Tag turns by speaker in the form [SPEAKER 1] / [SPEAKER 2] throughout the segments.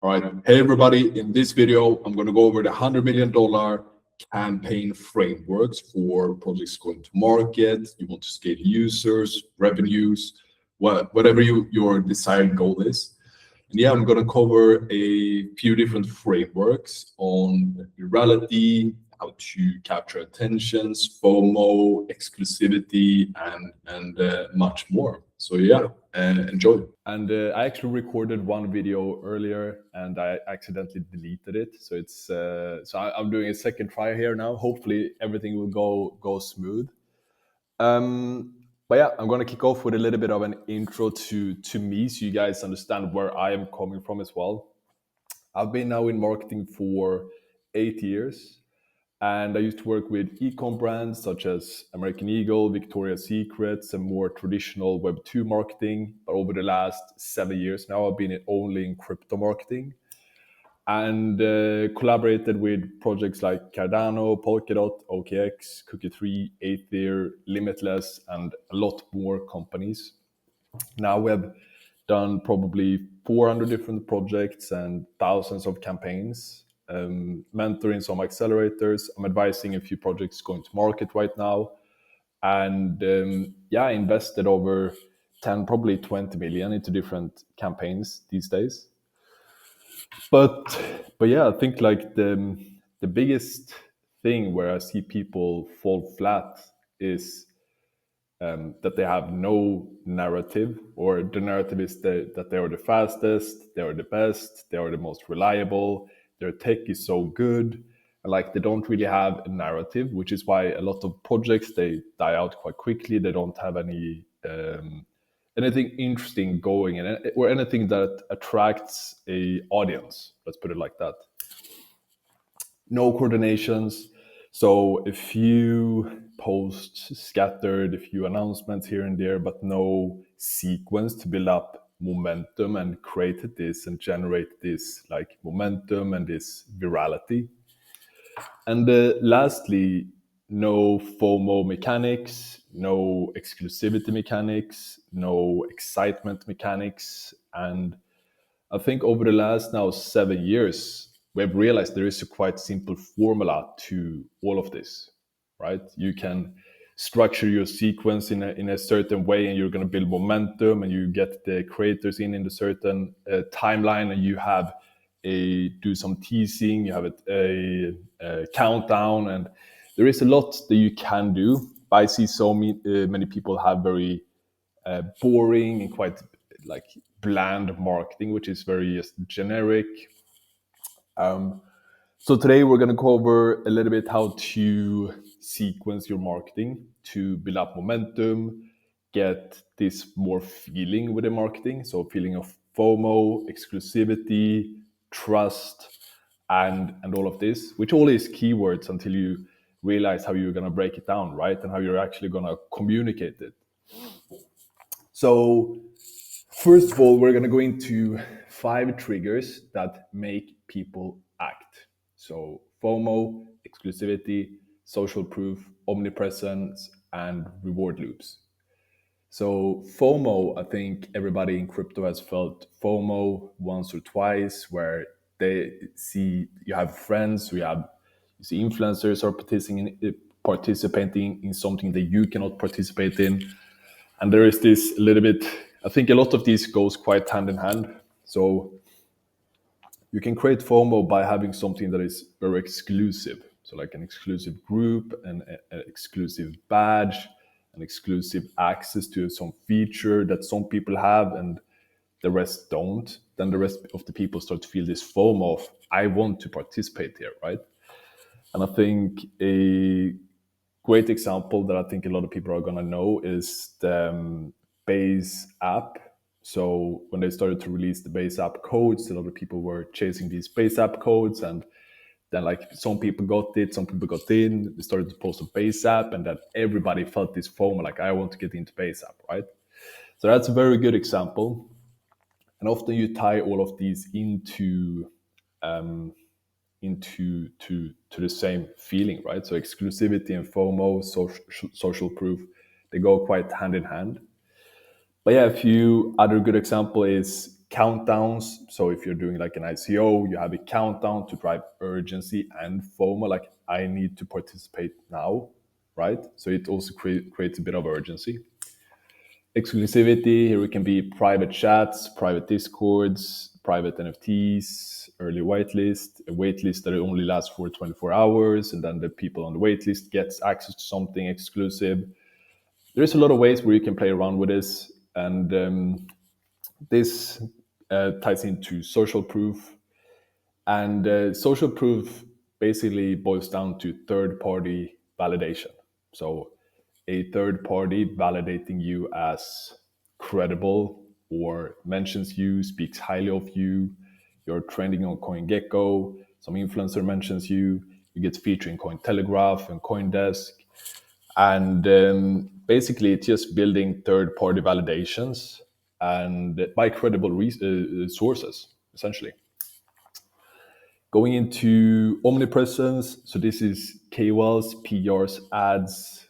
[SPEAKER 1] All right. Hey, everybody. In this video, I'm going to go over the $100 million campaign frameworks for projects going to market. You want to scale users, revenues, whatever your desired goal is. And yeah, I'm going to cover a few different frameworks on virality, how to capture attentions, FOMO, exclusivity, and much more. So yeah, enjoy.
[SPEAKER 2] And I actually recorded one video earlier and I accidentally deleted it. So it's I'm doing a second try here now. Hopefully everything will go smooth. But yeah, I'm going to kick off with a little bit of an intro to me so you guys understand where I am coming from as well. I've been now in marketing for 8 years. And I used to work with e-com brands such as American Eagle, Victoria's Secrets, and more traditional Web2 marketing. But over the last 7 years now, I've been only in crypto marketing and collaborated with projects like Cardano, Polkadot, OKX, Cookie3, Aether, Limitless, and a lot more companies. Now we have done probably 400 different projects and thousands of campaigns. Mentoring some accelerators. I'm advising a few projects going to market right now. And I invested over 10, probably 20 million into different campaigns these days. But yeah, I think like the biggest thing where I see people fall flat is that they have no narrative, or the narrative is that they are the fastest, they are the best, they are the most reliable, their tech is so good, and like they don't really have a narrative, which is why a lot of projects, they die out quite quickly. They don't have any anything interesting going, or anything that attracts a audience. Let's put it like that. No coordinations. So a few posts scattered, a few announcements here and there, but no sequence to build up momentum and create this and generate this like momentum and this virality. And lastly, no FOMO mechanics, no exclusivity mechanics, no excitement mechanics. And I think over the last now 7 years, we've realized there is a quite simple formula to all of this, right? You can structure your sequence in a certain way, and you're going to build momentum, and you get the creators in a certain timeline, and you have do some teasing, you have a countdown, and there is a lot that you can do. But I see so many people have very boring and quite like bland marketing, which is very just generic. So today we're going to cover a little bit how to sequence your marketing to build up momentum, get this more feeling with the marketing. So feeling of FOMO, exclusivity, trust, and all of this, which all is keywords until you realize how you're going to break it down, right? And how you're actually going to communicate it. So first of all, we're going to go into 5 triggers that make people act. So FOMO, exclusivity, social proof, omnipresence, and reward loops. So FOMO, I think everybody in crypto has felt FOMO once or twice, where they see you have friends, you see influencers are participating in something that you cannot participate in. And there is this little bit, I think a lot of these goes quite hand in hand. So you can create FOMO by having something that is very exclusive. So like an exclusive group, an exclusive badge, an exclusive access to some feature that some people have and the rest don't. Then the rest of the people start to feel this FOMO of, I want to participate here, right? And I think a great example that I think a lot of people are going to know is the Base app. So when they started to release the Base app codes, a lot of people were chasing these Base app codes, and then like some people got it, some people got in, they started to post a Base app, and then everybody felt this FOMO, like I want to get into Base app, right? So that's a very good example. And often you tie all of these into the same feeling, right? So exclusivity and FOMO, social proof, they go quite hand in hand. But yeah, a few other good example is countdowns. So if you're doing like an ICO, you have a countdown to drive urgency and FOMO, like I need to participate now, right? So it also creates a bit of urgency. Exclusivity, here it can be private chats, private discords, private NFTs, early whitelist, a waitlist that only lasts for 24 hours, and then the people on the waitlist gets access to something exclusive. There's a lot of ways where you can play around with this, and this ties into social proof. And social proof basically boils down to third-party validation. So a third party validating you as credible or mentions you, speaks highly of you, you're trending on CoinGecko, some influencer mentions you, you get featured in Cointelegraph and Coindesk. And basically, it's just building third party validations and by credible sources, essentially. Going into omnipresence, so this is KOLs, PRs, ads,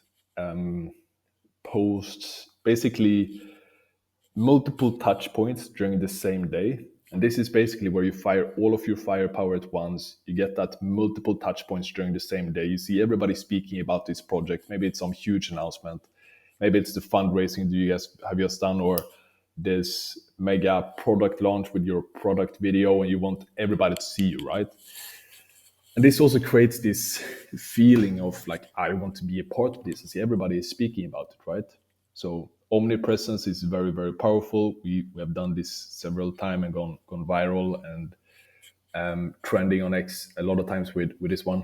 [SPEAKER 2] posts, basically multiple touch points during the same day. And this is basically where you fire all of your firepower at once. You get that multiple touch points during the same day. You see everybody speaking about this project. Maybe it's some huge announcement. Maybe it's the fundraising you guys have just done, or this mega product launch with your product video, and you want everybody to see you, right? And this also creates this feeling of like, I want to be a part of this. I see everybody is speaking about it, right? So omnipresence is very, very powerful. We have done this several times and gone viral and trending on X a lot of times with this one.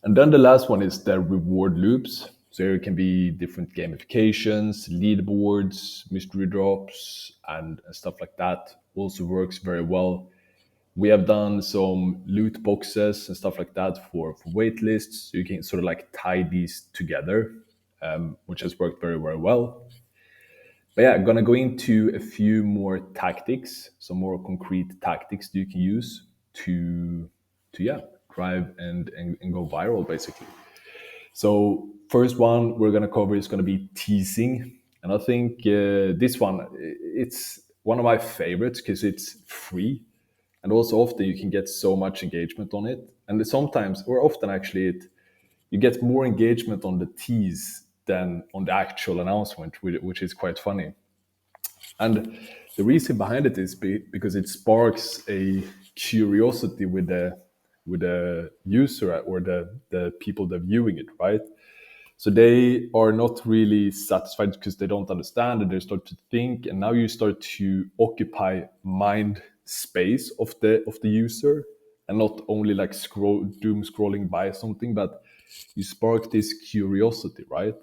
[SPEAKER 2] And then the last one is the reward loops. So here it can be different gamifications, leaderboards, mystery drops, and stuff like that. Also works very well. We have done some loot boxes and stuff like that for waitlists. So you can sort of like tie these together, which has worked very, very well. But yeah, I'm gonna go into a few more tactics, some more concrete tactics that you can use to drive and go viral, basically. So first one we're gonna cover is gonna be teasing, and I think this one, it's one of my favorites because it's free, and also often you can get so much engagement on it, and sometimes or often actually you get more engagement on the tease than on the actual announcement, which is quite funny. And the reason behind it is because it sparks a curiosity with the user or the people that are viewing it, right? So they are not really satisfied because they don't understand, and they start to think, and now you start to occupy mind space of the user, and not only like doom scrolling by something, but you spark this curiosity, right?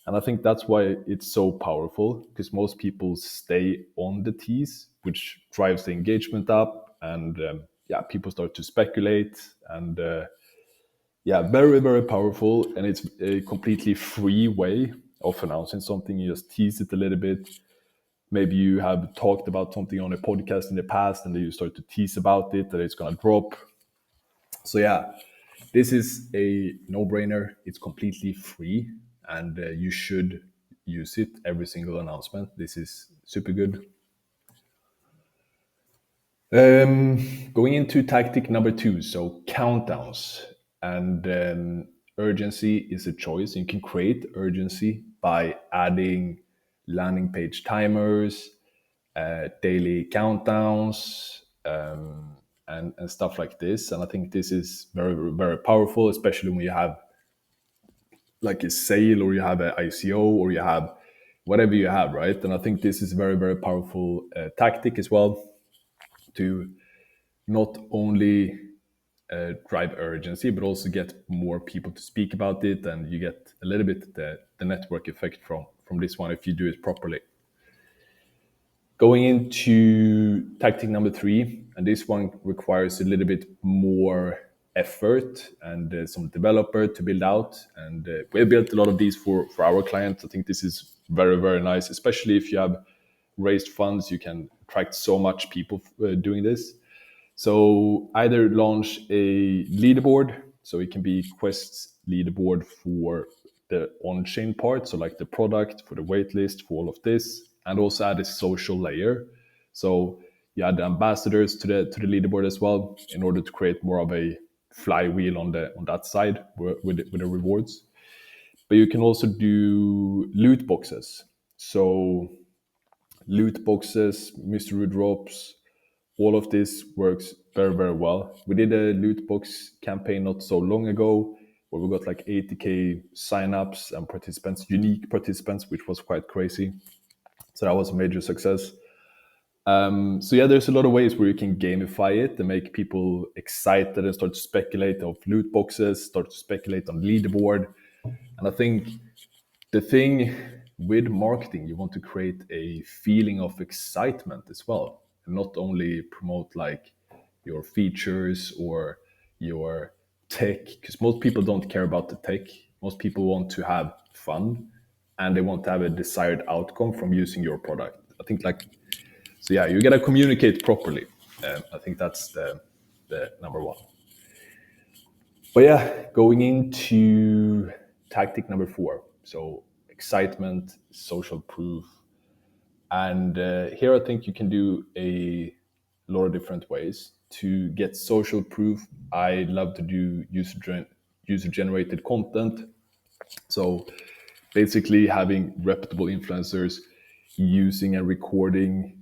[SPEAKER 2] And I think that's why it's so powerful, because most people stay on the tease, which drives the engagement up, and people start to speculate, and very, very powerful. And it's a completely free way of announcing something. You just tease it a little bit. Maybe you have talked about something on a podcast in the past, and then you start to tease about it, that it's going to drop. So yeah, this is a no-brainer. It's completely free, and you should use it every single announcement. This is super good. Going into tactic number 2, so countdowns. And urgency is a choice. You can create urgency by adding landing page timers, daily countdowns, and stuff like this. And I think this is very, very powerful, especially when you have like a sale, or you have an ICO, or you have whatever you have, right? And I think this is a very, very powerful tactic as well, to not only drive urgency, but also get more people to speak about it, and you get a little bit the network effect from this one if you do it properly. Going into tactic number 3, and this one requires a little bit more effort and some developer to build out. And we built a lot of these for our clients. I think this is very, very nice, especially if you have raised funds. You can attract so much people doing this. So either launch a leaderboard, so it can be Quest's leaderboard for the on-chain part, so like the product, for the waitlist, for all of this, and also add a social layer. So you add the ambassadors to the leaderboard as well in order to create more of a flywheel on that side with the rewards. But you can also do loot boxes. So loot boxes, mystery drops, all of this works very, very well. We did a loot box campaign not so long ago where we got like 80K signups and participants, unique participants, which was quite crazy. So that was a major success. So yeah, there's a lot of ways where you can gamify it and make people excited and start to speculate of loot boxes, start to speculate on leaderboard. And I think the thing with marketing, you want to create a feeling of excitement as well, and not only promote like your features or your tech, because most people don't care about the tech. Most people want to have fun and they want to have a desired outcome from using your product. I think like, so yeah, you gotta communicate properly. I think that's the number one. But yeah, going into tactic number 4. So excitement, social proof. And here I think you can do a lot of different ways. To get social proof, I love to do user-generated content. So basically having reputable influencers using and recording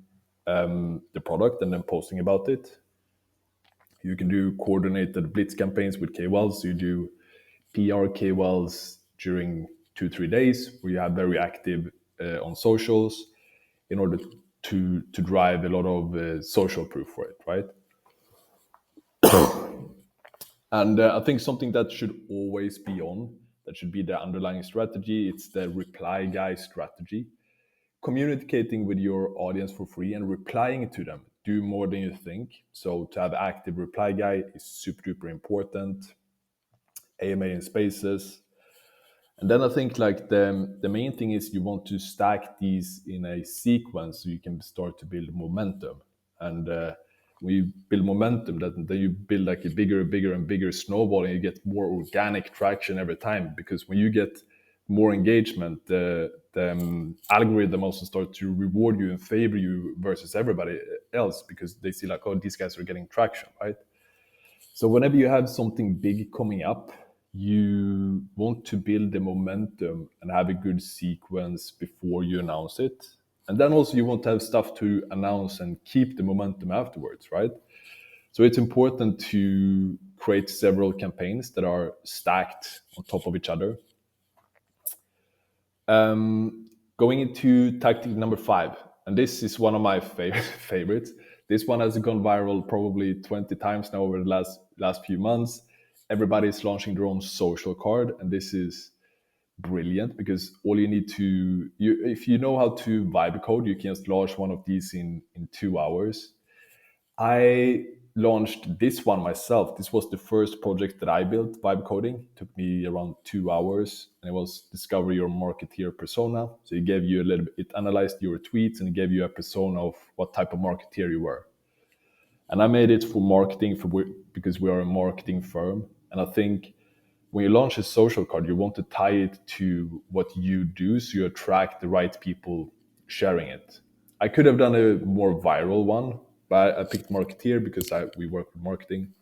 [SPEAKER 2] the product and then posting about it. You can do coordinated blitz campaigns with KOLs. So you do PR KOLs during 2-3 days where you have very active on socials in order to drive a lot of social proof for it, right? And I think something that should always be on, that should be the underlying strategy, it's the reply guy strategy. Communicating with your audience for free and replying to them, do more than you think. So to have active reply guy is super duper important. AMA in spaces. And then I think like the main thing is you want to stack these in a sequence so you can start to build momentum. And when you build momentum, then you build like a bigger and bigger snowball, and you get more organic traction every time. Because when you get more engagement, the algorithm also starts to reward you and favor you versus everybody else, because they see like, oh, these guys are getting traction, right? So whenever you have something big coming up, you want to build the momentum and have a good sequence before you announce it. And then also you want to have stuff to announce and keep the momentum afterwards, right? So it's important to create several campaigns that are stacked on top of each other. Going into tactic number 5, and this is one of my favorites. This one has gone viral probably 20 times now over the last few months. Everybody's launching their own social card, and this is brilliant because all you need to, if you know how to vibe code, you can just launch one of these in 2 hours. I launched this one myself. This was the first project that I built, vibe coding. It took me around 2 hours, and it was discover your marketeer persona. So it gave you it analyzed your tweets and it gave you a persona of what type of marketeer you were. And I made it for marketing because we are a marketing firm. And I think when you launch a social card, you want to tie it to what you do so you attract the right people sharing it. I could have done a more viral one, but I picked marketeer because we work with marketing.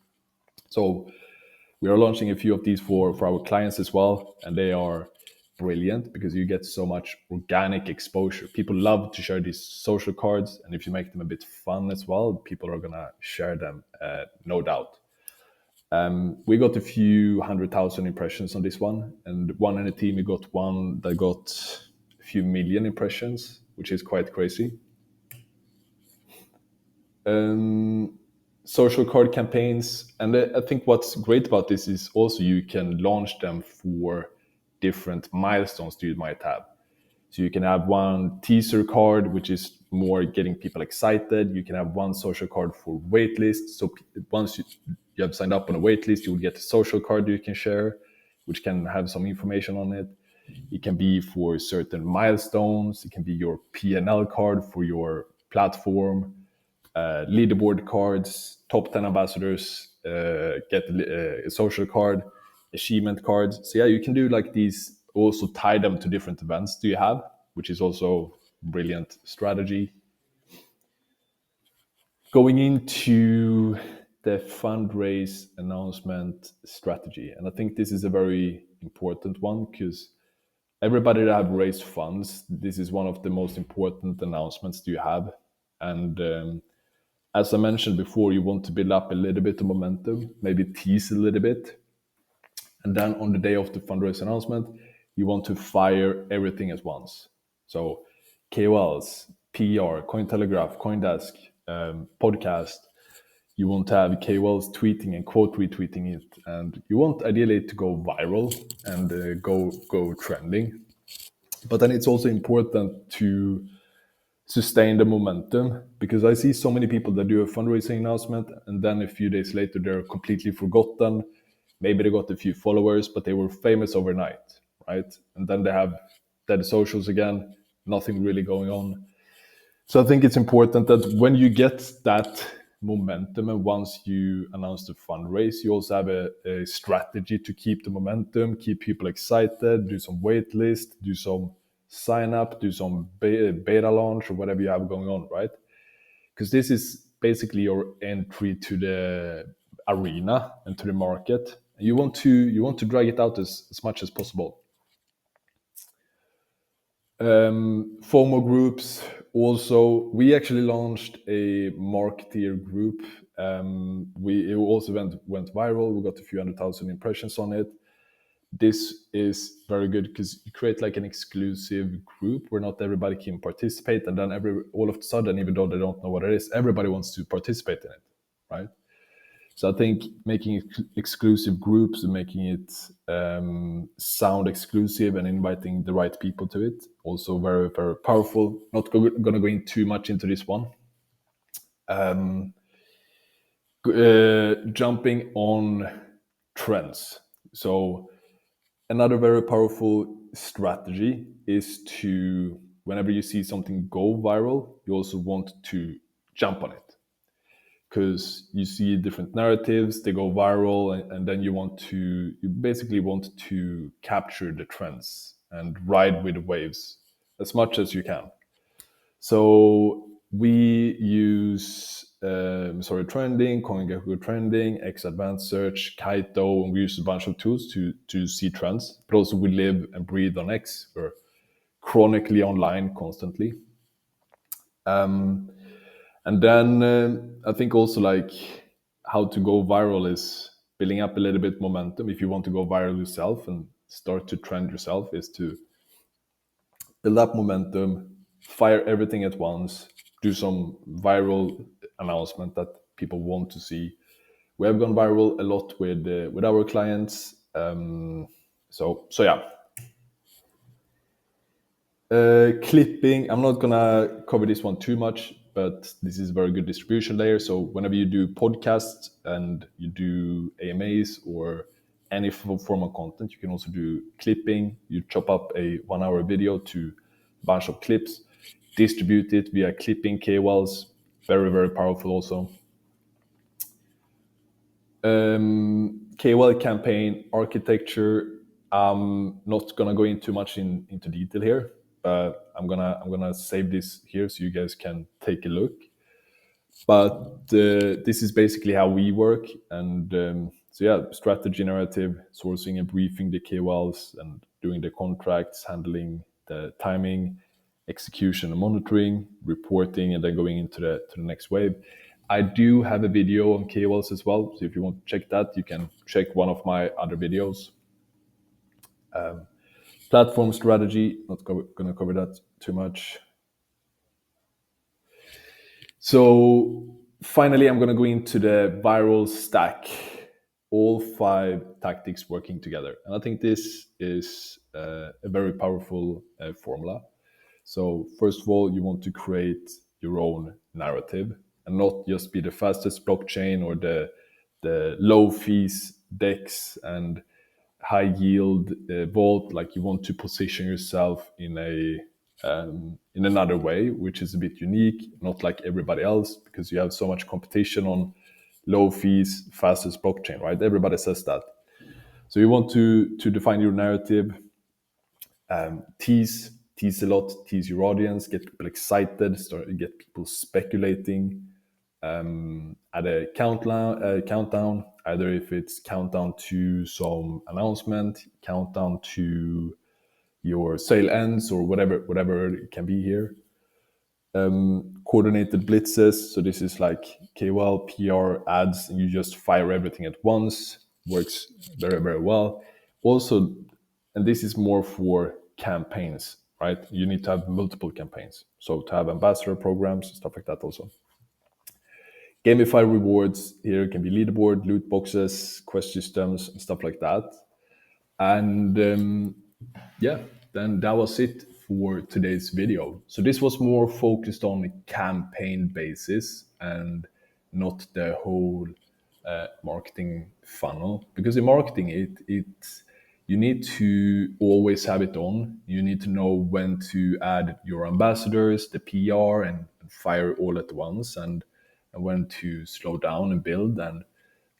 [SPEAKER 2] So we are launching a few of these for our clients as well, and they are brilliant because you get so much organic exposure. People love to share these social cards, and if you make them a bit fun as well, people are gonna share them, no doubt. We got a few 100,000 impressions on this one, and one in a team we got one that got a few million impressions, which is quite crazy. Social card campaigns, and I think what's great about this is also you can launch them for different milestones that you might have. So you can have one teaser card, which is more getting people excited. You can have one social card for waitlist. So once you have signed up on a waitlist, you will get a social card you can share, which can have some information on it. It can be for certain milestones. It can be your P&L card for your platform. Leaderboard cards, top 10 ambassadors, get a social card, achievement cards. So yeah, you can do like these, also tie them to different events do you have, which is also brilliant strategy. Going into the fundraise announcement strategy, and I think this is a very important one because everybody that have raised funds, this is one of the most important announcements you have. And as I mentioned before, you want to build up a little bit of momentum, maybe tease a little bit. And then on the day of the fundraise announcement, you want to fire everything at once. So KOLs, PR, Cointelegraph, Coindesk, podcast. You want to have KOLs tweeting and quote retweeting it. And you want ideally to go viral and go trending. But then it's also important to sustain the momentum, because I see so many people that do a fundraising announcement and then a few days later they're completely forgotten. Maybe they got a few followers, but they were famous overnight, right? And then they have dead socials again, nothing really going on. So I think it's important that when you get that momentum and once you announce the fundraise, you also have a strategy to keep the momentum, keep people excited, do some wait list, do some sign up, do some beta launch or whatever you have going on, right? Because this is basically your entry to the arena and to the market. You want to drag it out as much as possible. FOMO groups. Also, we actually launched a marketeer group. It also went viral. We got a few 100,000 impressions on it. This is very good because you create like an exclusive group where not everybody can participate, and then all of a sudden, even though they don't know what it is, everybody wants to participate in it, right? So I think making exclusive groups and making it sound exclusive and inviting the right people to it, also very, very powerful. Not going to go in too much into this one. Jumping on trends. So another very powerful strategy is to, whenever you see something go viral, you also want to jump on it. Because you see different narratives, they go viral, and then you basically want to capture the trends and ride with the waves as much as you can. So we use Trending, CoinGecko Trending, X Advanced Search, Kaito, and we use a bunch of tools to see trends. But also we live and breathe on X. We're chronically online constantly. And then I think also like how to go viral is building up a little bit momentum. If you want to go viral yourself and start to trend yourself, is to build up momentum, fire everything at once, do some viral announcement that people want to see. We have gone viral a lot with our clients. So yeah. Clipping, I'm not gonna cover this one too much, but this is a very good distribution layer. So whenever you do podcasts and you do AMAs or any form of content, you can also do clipping. You chop up a 1 hour video to a bunch of clips, distribute it via clipping KOLs. Very, very powerful also. KOL campaign architecture. I'm not gonna go into much into detail here, but I'm gonna save this here so you guys can take a look. But this is basically how we work, and so yeah, strategy, narrative, sourcing and briefing the KOLs, and doing the contracts, handling the timing, execution and monitoring, reporting, and then going into the next wave. I do have a video on KOLs as well, so if you want to check that, you can check one of my other videos. Platform strategy, not going to cover that too much. So finally, I'm going to go into the viral stack, all 5 tactics working together. And I think this is a very powerful formula. So first of all, you want to create your own narrative and not just be the fastest blockchain or the low fees DEX and high yield vault. Like, you want to position yourself in another way, which is a bit unique, not like everybody else, because you have so much competition on low fees, fastest blockchain, right? Everybody says that. So you want to define your narrative, tease, tease a lot, tease your audience, get people excited, get people speculating. At a countdown, either if it's countdown to some announcement, countdown to your sale ends, or whatever it can be here. Coordinated blitzes. So this is like KOL, PR, ads, and you just fire everything at once. Works very, very well. Also, and this is more for campaigns, right? You need to have multiple campaigns. So to have ambassador programs, stuff like that also. Gamify rewards. Here can be leaderboard, loot boxes, quest systems, and stuff like that. And yeah, then that was it for today's video. So this was more focused on a campaign basis and not the whole marketing funnel, because in marketing you need to always have it on. You need to know when to add your ambassadors, the PR, and fire all at once, and when to slow down and build. And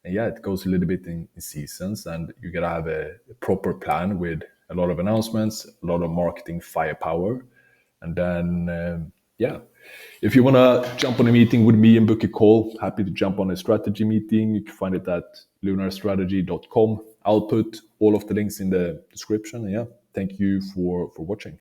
[SPEAKER 2] yeah, it goes a little bit in seasons, and you gotta have a proper plan with a lot of announcements, a lot of marketing firepower. And then yeah, if you want to jump on a meeting with me and book a call, happy to jump on a strategy meeting. You can find it at lunarstrategy.com. I'll put all of the links in the description. Yeah, thank you for watching.